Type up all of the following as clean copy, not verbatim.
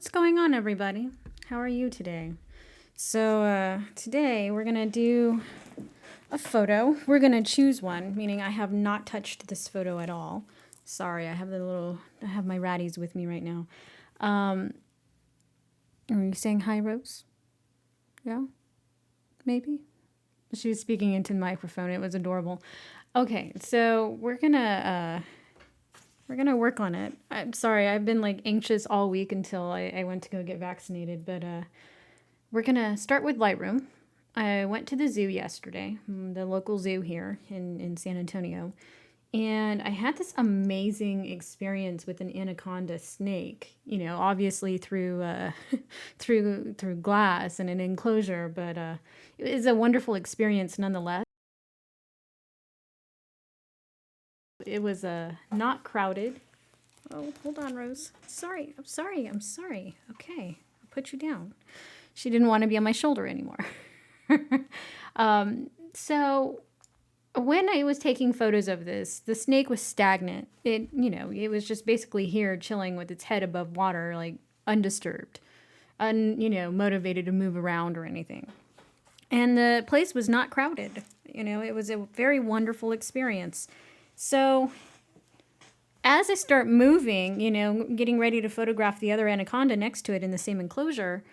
What's going on, everybody? How are you today? So today we're gonna do a photo. We're gonna choose one, meaning I have not touched this photo at all. Sorry, I have my ratties with me right now. Are you saying hi, Rose? Yeah, maybe. She was speaking into the microphone. It was adorable. Okay, so we're gonna work on it. I'm sorry, I've been like anxious all week until I went to go get vaccinated, but we're gonna start with Lightroom. I went to the zoo yesterday, the local zoo here in San Antonio, and I had this amazing experience with an anaconda snake. You know, obviously through through glass and an enclosure, but it was a wonderful experience nonetheless. It was not crowded. Oh, hold on, Rose. Sorry, I'm sorry, I'm sorry. Okay, I'll put you down. She didn't want to be on my shoulder anymore. So when I was taking photos of this, the snake was stagnant. It was just basically here chilling with its head above water, like undisturbed, motivated to move around or anything. And the place was not crowded. It was a very wonderful experience. So as I start moving, getting ready to photograph the other anaconda next to it in the same enclosure,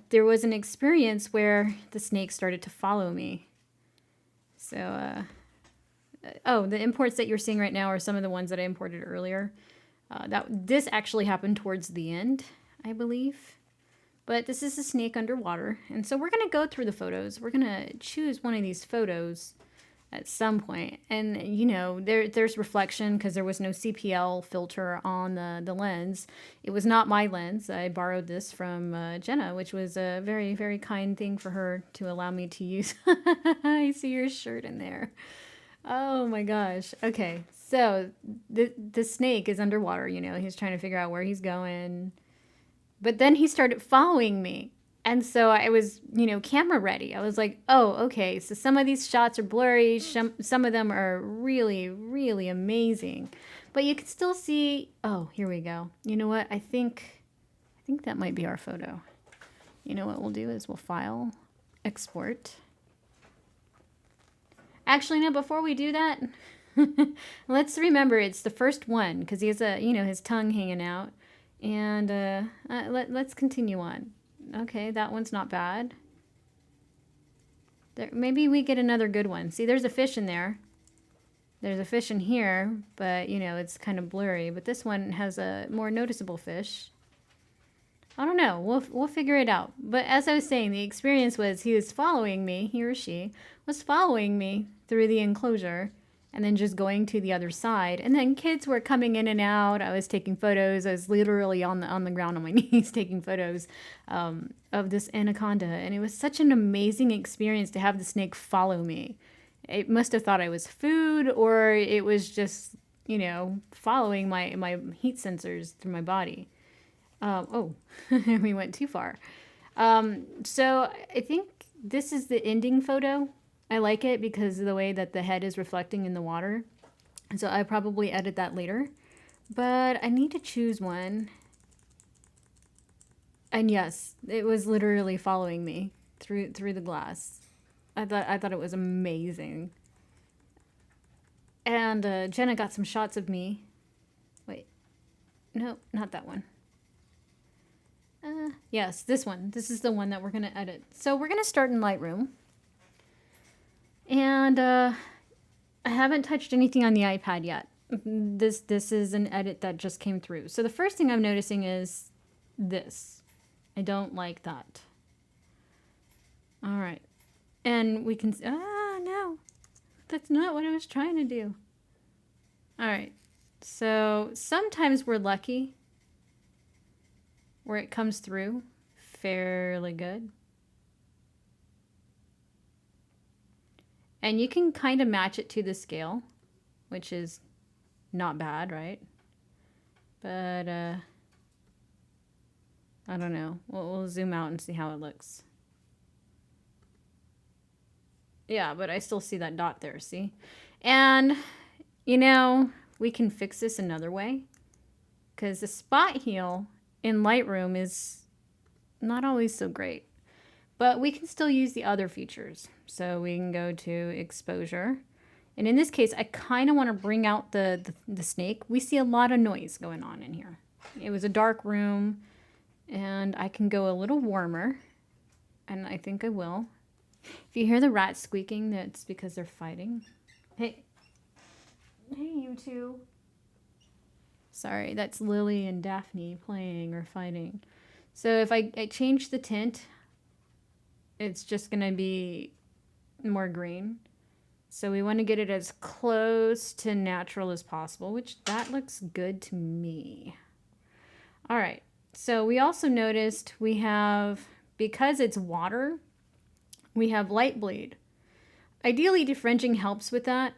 there was an experience where the snake started to follow me. So, the imports that you're seeing right now are some of the ones that I imported earlier. This actually happened towards the end, I believe. But this is a snake underwater. And so we're going to go through the photos. We're going to choose one of these photos at some point. And, there's reflection because there was no CPL filter on the lens. It was not my lens. I borrowed this from Jenna, which was a very, very kind thing for her to allow me to use. I see your shirt in there. Oh my gosh. Okay, so the snake is underwater. He's trying to figure out where he's going. But then he started following me. And so I was, camera ready. I was like, oh, okay. So some of these shots are blurry. Some of them are really, really amazing. But you can still see, oh, here we go. You know what? I think that might be our photo. You know what we'll do is we'll file, export. Actually, no, before we do that, let's remember it's the first one because he has his tongue hanging out. And let's continue on. Okay, that one's not bad. Maybe we get another good one. See, there's a fish in there. There's a fish in here, but, it's kind of blurry. But this one has a more noticeable fish. I don't know. We'll figure it out. But as I was saying, the experience was he was following me, he or she was following me through the enclosure. And then just going to the other side. And then kids were coming in and out. I was taking photos. I was literally on the ground on my knees taking photos of this anaconda. And it was such an amazing experience to have the snake follow me. It must have thought I was food, or it was just, following my heat sensors through my body. We went too far. So I think this is the ending photo. I like it because of the way that the head is reflecting in the water. So I probably edit that later. But I need to choose one. And yes, it was literally following me through the glass. I thought it was amazing. And Jenna got some shots of me. Wait. No, not that one. Yes, this one. This is the one that we're going to edit. So we're going to start in Lightroom. And I haven't touched anything on the iPad yet. This is an edit that just came through. So the first thing I'm noticing is this. I don't like that. All right. And we can... no. That's not what I was trying to do. All right. So sometimes we're lucky where it comes through fairly good. And you can kind of match it to the scale, which is not bad, right? But I don't know. We'll zoom out and see how it looks. Yeah, but I still see that dot there, see? And, we can fix this another way. Because the spot heal in Lightroom is not always so great. But we can still use the other features. So we can go to exposure. And in this case, I kind of want to bring out the snake. We see a lot of noise going on in here. It was a dark room, and I can go a little warmer, and I think I will. If you hear the rats squeaking, that's because they're fighting. Hey, you two. Sorry, that's Lily and Daphne playing or fighting. So if I change the tint, it's just going to be more green. So we want to get it as close to natural as possible, which that looks good to me. All right. So we also noticed we have, because it's water, we have light bleed. Ideally, differentiating helps with that.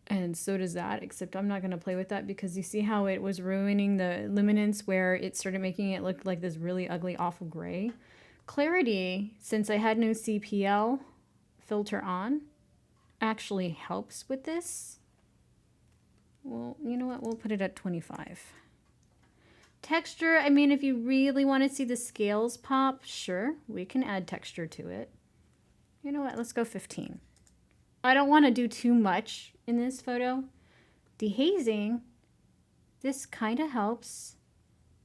And so does that, except I'm not going to play with that because you see how it was ruining the luminance where it started making it look like this really ugly, awful gray. Clarity, since I had no CPL filter on, actually helps with this. Well, you know what? We'll put it at 25. Texture, I mean, if you really want to see the scales pop, sure, we can add texture to it. You know what? Let's go 15. I don't want to do too much in this photo. Dehazing, this kind of helps,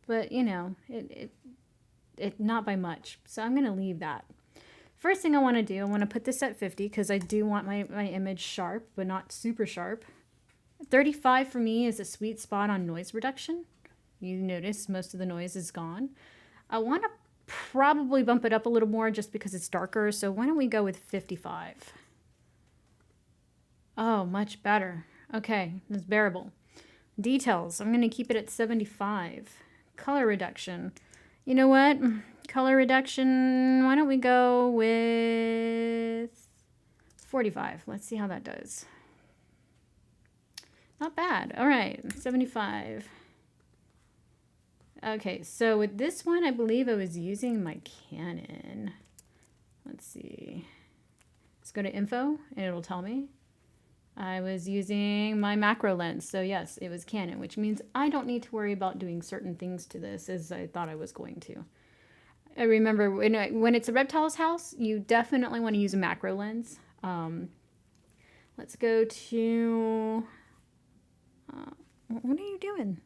but you know, it not by much. So I'm going to leave that. First thing I want to do, I want to put this at 50 because I do want my image sharp, but not super sharp. 35 for me is a sweet spot on noise reduction. You notice most of the noise is gone. I want to probably bump it up a little more just because it's darker. So why don't we go with 55? Oh, much better. Okay, it's bearable. Details, I'm going to keep it at 75. Color reduction. You know what? Color reduction, why don't we go with 45? Let's see how that does. Not bad. All right, 75. Okay, so with this one, I believe I was using my Canon. Let's see. Let's go to info, and it'll tell me. I was using my macro lens, so yes, it was Canon, which means I don't need to worry about doing certain things to this as I thought I was going to. I remember when it's a reptile's house, you definitely want to use a macro lens. Let's go to... what are you doing?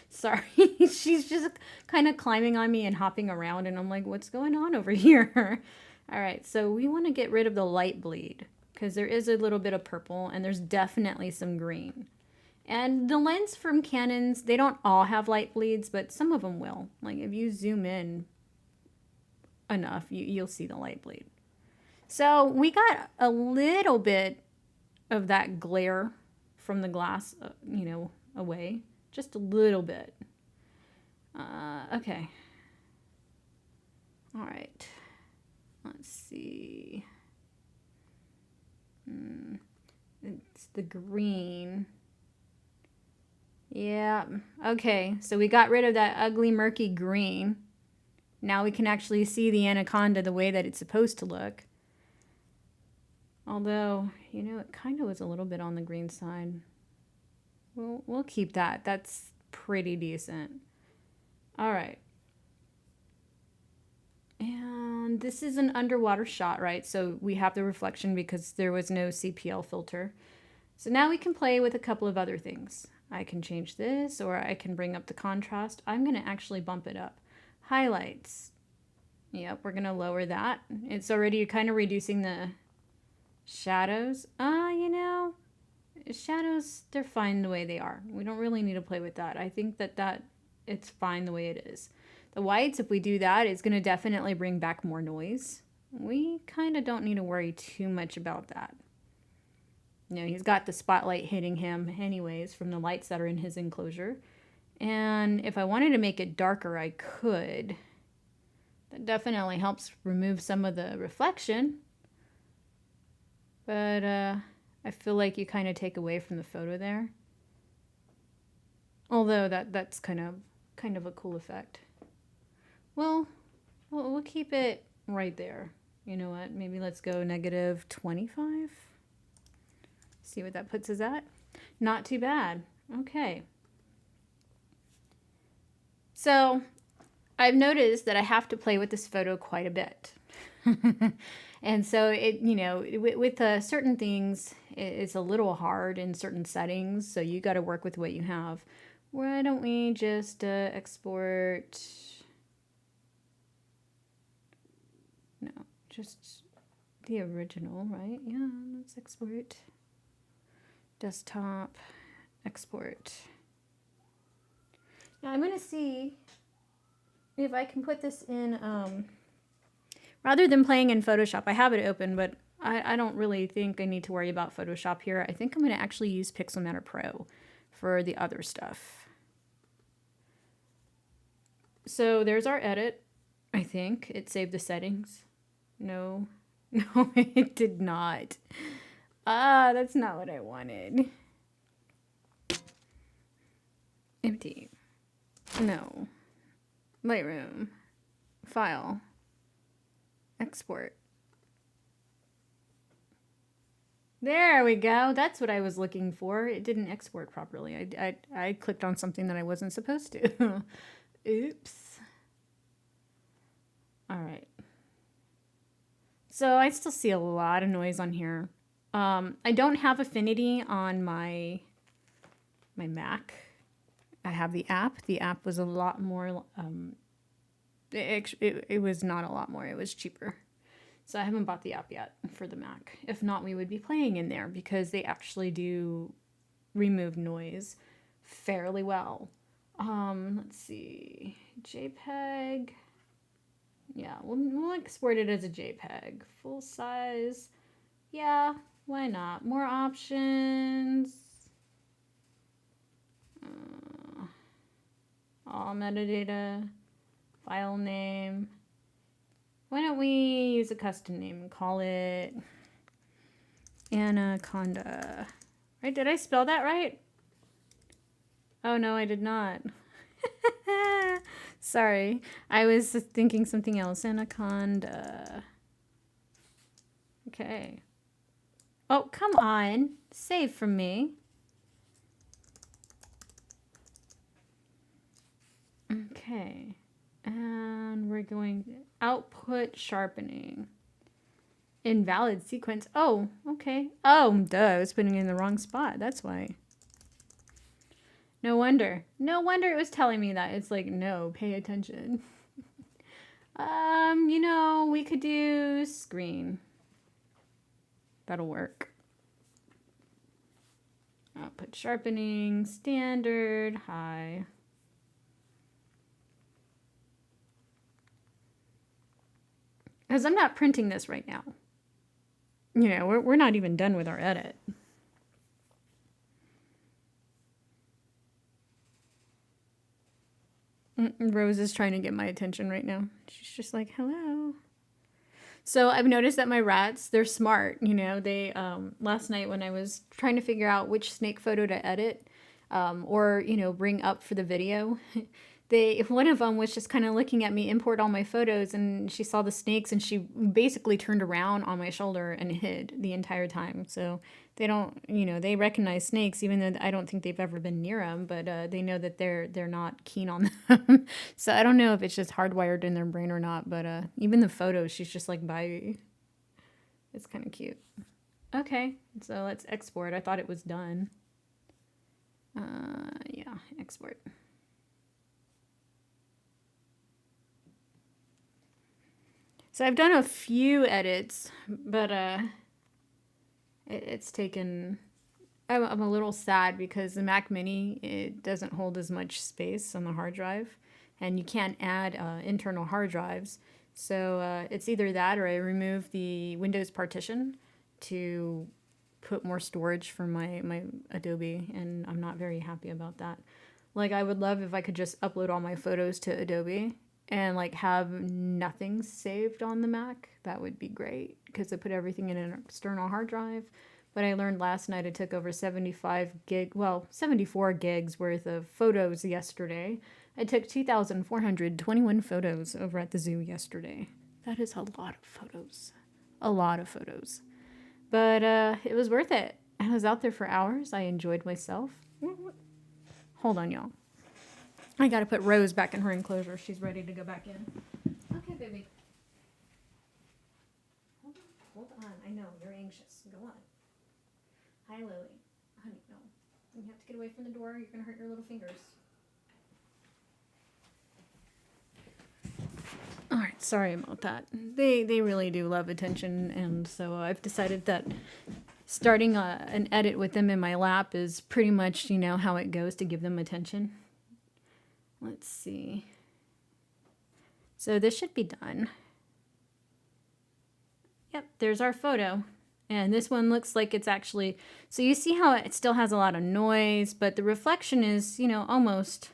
Sorry, she's just kind of climbing on me and hopping around, and I'm like, what's going on over here? All right, so we want to get rid of the light bleed because there is a little bit of purple and there's definitely some green. And the lens from Canons, they don't all have light bleeds, but some of them will. Like if you zoom in enough, you'll see the light bleed. So we got a little bit of that glare from the glass, you know, away. Just a little bit. Okay. All right. Let's see. It's the green. Yeah. Okay. So we got rid of that ugly, murky green. Now we can actually see the anaconda the way that it's supposed to look. Although, you know, it kind of was a little bit on the green side. We'll keep that. That's pretty decent. All right. And this is an underwater shot, right? So we have the reflection because there was no CPL filter. So now we can play with a couple of other things. I can change this, or I can bring up the contrast. I'm going to actually bump it up. Highlights. Yep, we're going to lower that. It's already kind of reducing the shadows. You know, shadows, they're fine the way they are. We don't really need to play with that. I think that it's fine the way it is. The whites, if we do that, it's going to definitely bring back more noise. We kind of don't need to worry too much about that. You know, he's got the spotlight hitting him anyways from the lights that are in his enclosure. And if I wanted to make it darker, I could. That definitely helps remove some of the reflection. But I feel like you kind of take away from the photo there. Although that's kind of a cool effect. Well, we'll keep it right there. You know what? Maybe let's go negative 25. See what that puts us at. Not too bad. Okay. So I've noticed that I have to play with this photo quite a bit. And so it, with certain things, it's a little hard in certain settings. So you got to work with what you have. Why don't we just export? No, just the original, right? Yeah, let's export. Desktop, export. Now I'm going to see if I can put this in, rather than playing in Photoshop. I have it open, but I don't really think I need to worry about Photoshop here. I think I'm going to actually use Pixelmator Pro for the other stuff. So there's our edit. I think it saved the settings. No, no, it did not. Ah, that's not what I wanted. Empty. No. Lightroom. File. Export. There we go. That's what I was looking for. It didn't export properly. I clicked on something that I wasn't supposed to. Oops. All right. So I still see a lot of noise on here. I don't have Affinity on my Mac. I have the app. The app was a lot more, it was not a lot more. It was cheaper. So I haven't bought the app yet for the Mac. If not, we would be playing in there because they actually do remove noise fairly well. Let's see. JPEG. Yeah, we'll export it as a JPEG. Full size. Yeah, why not? More options. All metadata. File name. Why don't we use a custom name and call it Anaconda? Right? Did I spell that right? Oh no, I did not. Sorry. I was thinking something else. Anaconda. Okay. Oh, come on. Save from me. Okay. And we're going output sharpening. Invalid sequence. Oh, okay. Oh, duh. I was putting it in the wrong spot. That's why. No wonder. No wonder it was telling me that. It's like, no, pay attention. We could do screen. That'll work. Output sharpening, standard, high. Because I'm not printing this right now. We're not even done with our edit. Rose is trying to get my attention right now. She's just like, hello. So I've noticed that my rats, they're smart. They, last night when I was trying to figure out which snake photo to edit, or, bring up for the video, one of them was just kind of looking at me import all my photos, and she saw the snakes and she basically turned around on my shoulder and hid the entire time. So they don't, they recognize snakes, even though I don't think they've ever been near them, but they know that they're not keen on them. So I don't know if it's just hardwired in their brain or not, but even the photos, she's just like, bye. It's kind of cute. Okay, so let's export. I thought it was done. Yeah, export. So I've done a few edits, but it's taken... I'm a little sad because the Mac Mini, it doesn't hold as much space on the hard drive, and you can't add internal hard drives. So it's either that or I remove the Windows partition to put more storage for my Adobe, and I'm not very happy about that. Like, I would love if I could just upload all my photos to Adobe and like have nothing saved on the Mac. That would be great because I put everything in an external hard drive. But I learned last night I took over 74 gigs worth of photos yesterday. I took 2,421 photos over at the zoo yesterday. That is a lot of photos. A lot of photos. But it was worth it. I was out there for hours. I enjoyed myself. Hold on, y'all. I gotta put Rose back in her enclosure. She's ready to go back in. Okay, baby. Hold on. I know, you're anxious. Go on. Hi, Lily. Honey, no. You have to get away from the door. You're gonna hurt your little fingers. All right, sorry about that. They really do love attention, and so I've decided that starting an edit with them in my lap is pretty much, you know, how it goes to give them attention. Let's see. So this should be done. Yep, there's our photo. And this one looks like it's actually, so you see how it still has a lot of noise, but the reflection is, you know, almost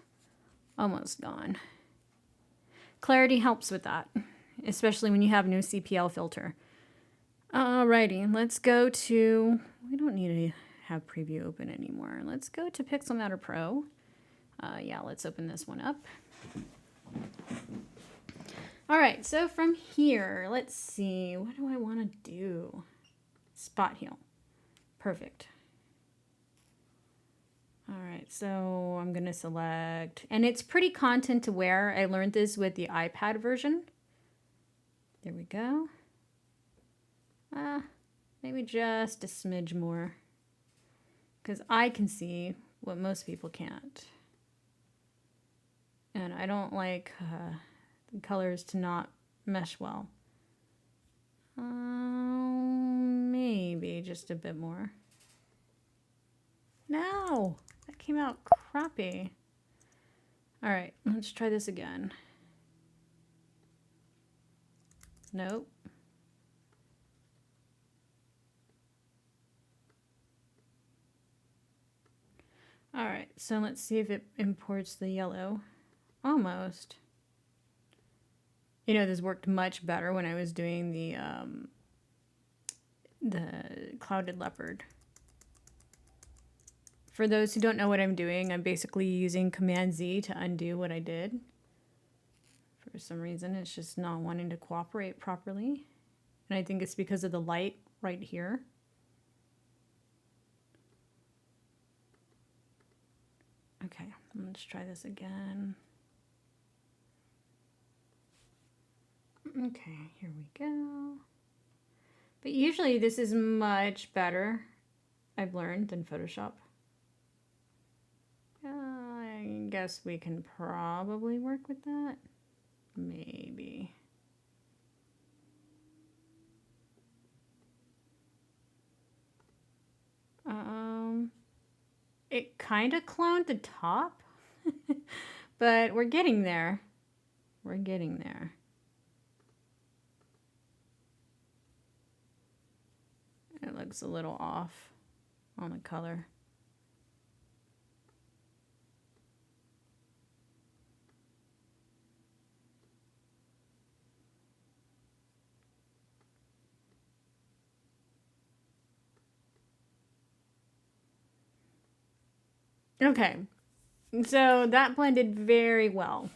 gone. Clarity helps with that, especially when you have no CPL filter. Alrighty, let's go to, we don't need to have preview open anymore. Let's go to Pixelmator Pro. Yeah, let's open this one up. All right, so from here, let's see, what do I want to do? Spot heal. Perfect. All right, so I'm gonna select, and it's pretty content aware. I learned this with the iPad version. There we go. Maybe just a smidge more, because I can see what most people can't. And I don't like the colors to not mesh well. Maybe just a bit more. No, that came out crappy. All right, let's try this again. Nope. All right, so let's see if it imports the yellow. Almost. You know, this worked much better when I was doing the clouded leopard. For those who don't know what I'm doing, I'm basically using Command Z to undo what I did. For some reason, it's just not wanting to cooperate properly. And I think it's because of the light right here. Okay, let's try this again. Okay, here we go. But usually this is much better, I've learned, than Photoshop. I guess we can probably work with that. Maybe. It kind of cloned the top, but we're getting there. We're getting there. It looks a little off on the color. Okay, so that blended very well.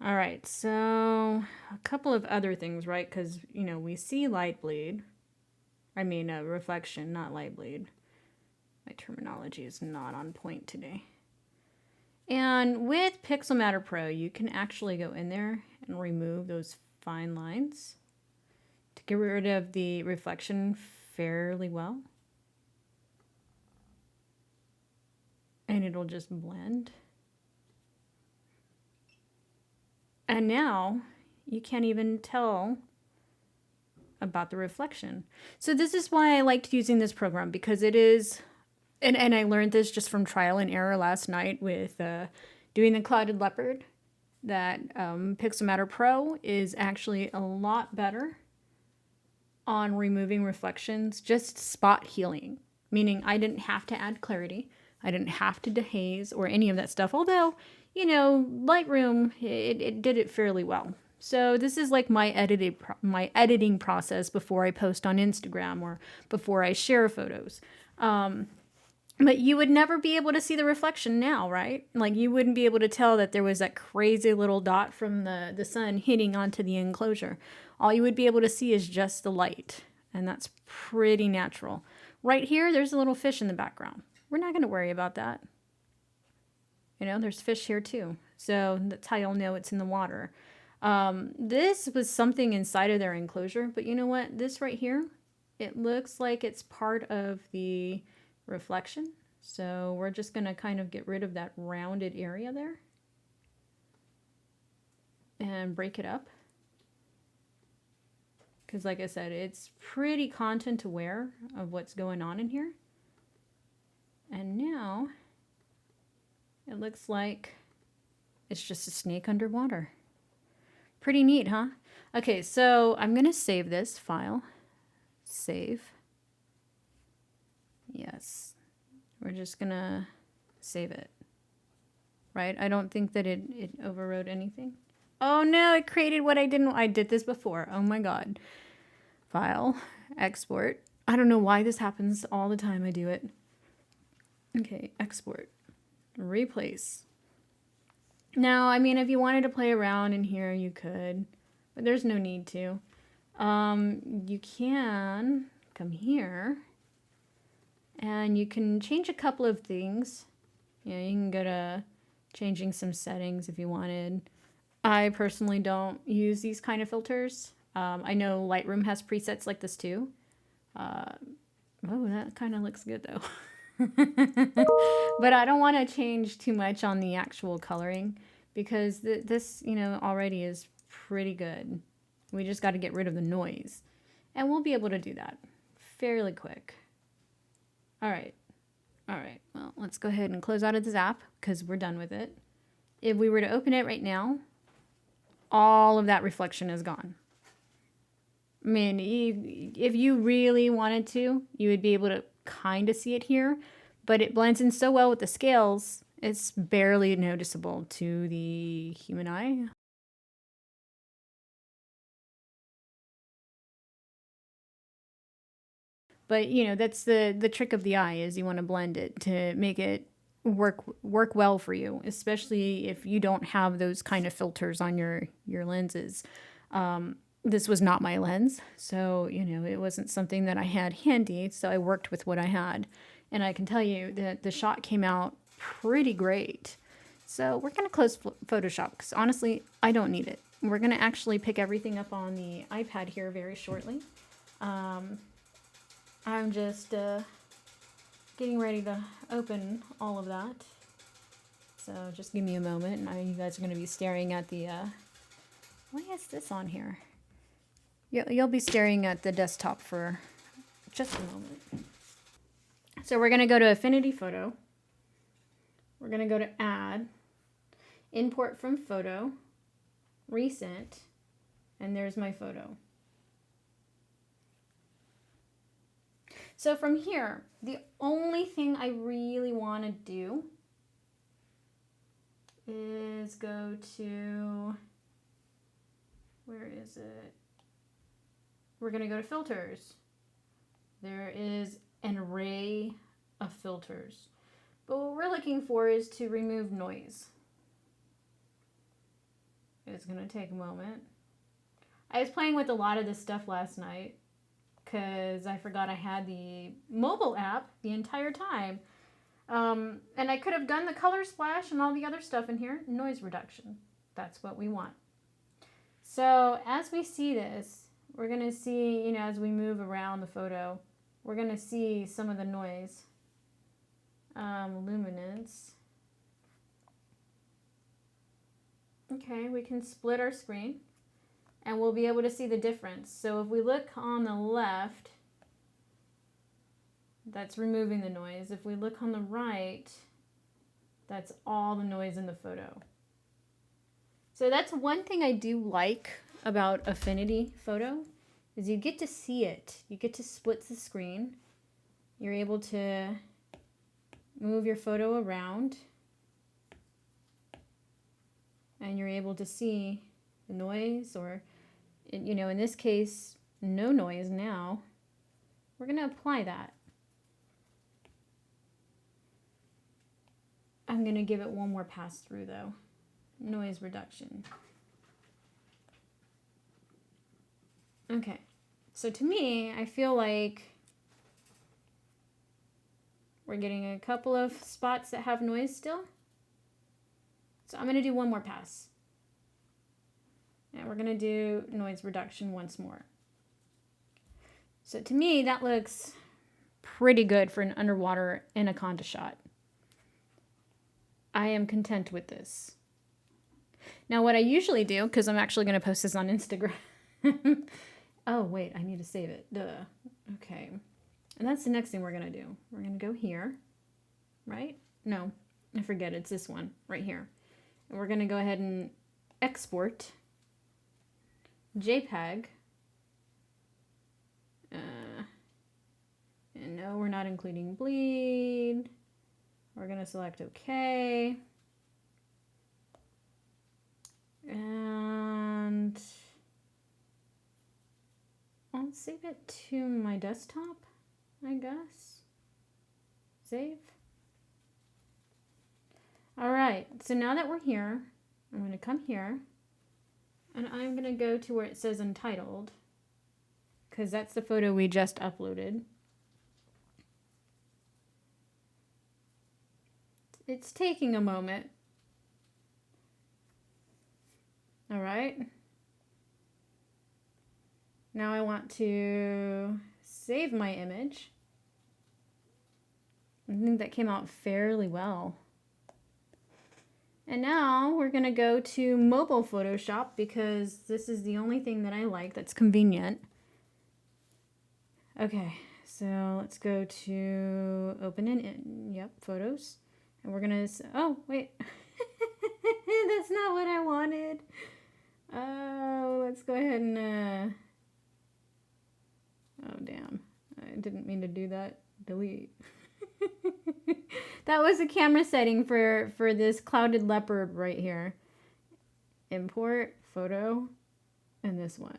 All right, so a couple of other things, right? Because, you know, we see light bleed. I mean, reflection, not light bleed. My terminology is not on point today. And with Pixelmator Pro, you can actually go in there and remove those fine lines to get rid of the reflection fairly well. And it'll just blend. And now you can't even tell about the reflection. So this is why I liked using this program, because it is, and I learned this just from trial and error last night with doing the clouded leopard, that Pixelmator Pro is actually a lot better on removing reflections, just spot healing, meaning I didn't have to add clarity. I didn't have to dehaze or any of that stuff, although, you know, Lightroom, it did it fairly well. So this is like my editing process before I post on Instagram or before I share photos. But you would never be able to see the reflection now, right? Like you wouldn't be able to tell that there was that crazy little dot from the sun hitting onto the enclosure. All you would be able to see is just the light, and that's pretty natural. Right here, there's a little fish in the background. We're not going to worry about that. You know, there's fish here too. So that's how you'll know it's in the water. This was something inside of their enclosure, but you know what? This right here, it looks like it's part of the reflection. So we're just going to kind of get rid of that rounded area there and break it up. Because like I said, it's pretty content aware of what's going on in here. And now it looks like it's just a snake underwater. Pretty neat, huh? Okay, so I'm going to save this file. Save. Yes. We're just going to save it. Right? I don't think that it overrode anything. Oh no, it created what I didn't. I did this before. Oh my God. File. Export. I don't know why this happens all the time I do it. Okay, export. Replace. Now, I mean, if you wanted to play around in here, you could, but there's no need to. You can come here and you can change a couple of things. You know, you can go to changing some settings if you wanted. I personally don't use these kind of filters. I know Lightroom has presets like this too. Oh, that kind of looks good though. But I don't want to change too much on the actual coloring because this, you know, already is pretty good. We just got to get rid of the noise. And we'll be able to do that fairly quick. All right. All right. Well, let's go ahead and close out of this app because we're done with it. If we were to open it right now, all of that reflection is gone. I mean, if you really wanted to, you would be able to kind of see it here, but it blends in so well with the scales, it's barely noticeable to the human eye. But, you know, that's the trick of the eye is you want to blend it to make it work well for you, especially if you don't have those kind of filters on your lenses. This was not my lens, so, you know, it wasn't something that I had handy, so I worked with what I had. And I can tell you that the shot came out pretty great. So we're going to close Photoshop because honestly, I don't need it. We're going to actually pick everything up on the iPad here very shortly. I'm just getting ready to open all of that. So just give me a moment. And you guys are going to be staring at the... why is this on here? You'll be staring at the desktop for just a moment. So we're going to go to Affinity Photo. We're going to go to Add, Import from Photo, Recent, and there's my photo. So from here, the only thing I really want to do is go to, where is it? We're going to go to Filters. There is an array of filters. But what we're looking for is to remove noise. It's going to take a moment. I was playing with a lot of this stuff last night because I forgot I had the mobile app the entire time. And I could have done the color splash and all the other stuff in here. Noise reduction. That's what we want. So as we see this, we're going to see, you know, as we move around the photo, we're going to see some of the noise. Luminance. Okay, we can split our screen and we'll be able to see the difference. So if we look on the left, that's removing the noise. If we look on the right, that's all the noise in the photo. So that's one thing I do like about Affinity Photo is you get to see it. You get to split the screen. You're able to move your photo around and you're able to see the noise or, you know, in this case, no noise now. We're going to apply that. I'm going to give it one more pass through though. Noise reduction. Okay, so to me, I feel like we're getting a couple of spots that have noise still. So I'm going to do one more pass. And we're going to do noise reduction once more. So to me, that looks pretty good for an underwater anaconda shot. I am content with this. Now what I usually do, because I'm actually going to post this on Instagram. Oh, wait, I need to save it. Duh. Okay. And that's the next thing we're going to do. We're going to go here, right? No, I forget. It's this one right here. And we're going to go ahead and export Jpeg. And no, we're not including bleed. We're going to select OK. And I'll save it to my desktop, I guess. Save. All right, so now that we're here, I'm going to come here and I'm going to go to where it says Untitled, because that's the photo we just uploaded. It's taking a moment. All right. Now I want to save my image. I think that came out fairly well. And now we're going to go to mobile Photoshop because this is the only thing that I like that's convenient. Okay, so let's go to open in, yep, photos. And we're going to, oh, wait. That's not what I wanted. Oh, let's go ahead and, oh, damn. I didn't mean to do that. Delete. That was a camera setting for this clouded leopard right here. Import, photo, and this one.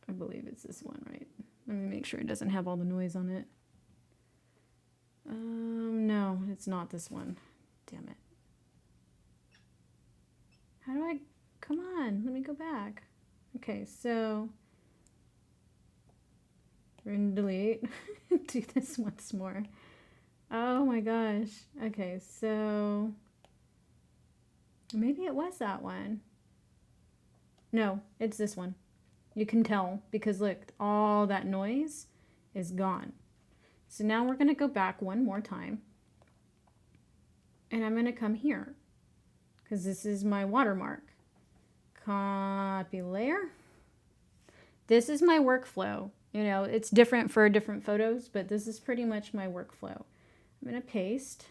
I believe it's this one, right? Let me make sure it doesn't have all the noise on it. No, it's not this one. Damn it. How do I, come on, let me go back. Okay, so we're gonna delete. Do this once more. Oh my gosh. Okay, so maybe it was that one. No, it's this one. You can tell because look, all that noise is gone. So now we're going to go back one more time. And I'm going to come here because this is my watermark. Copy layer. This is my workflow. You know, it's different for different photos, but this is pretty much my workflow. I'm going to paste.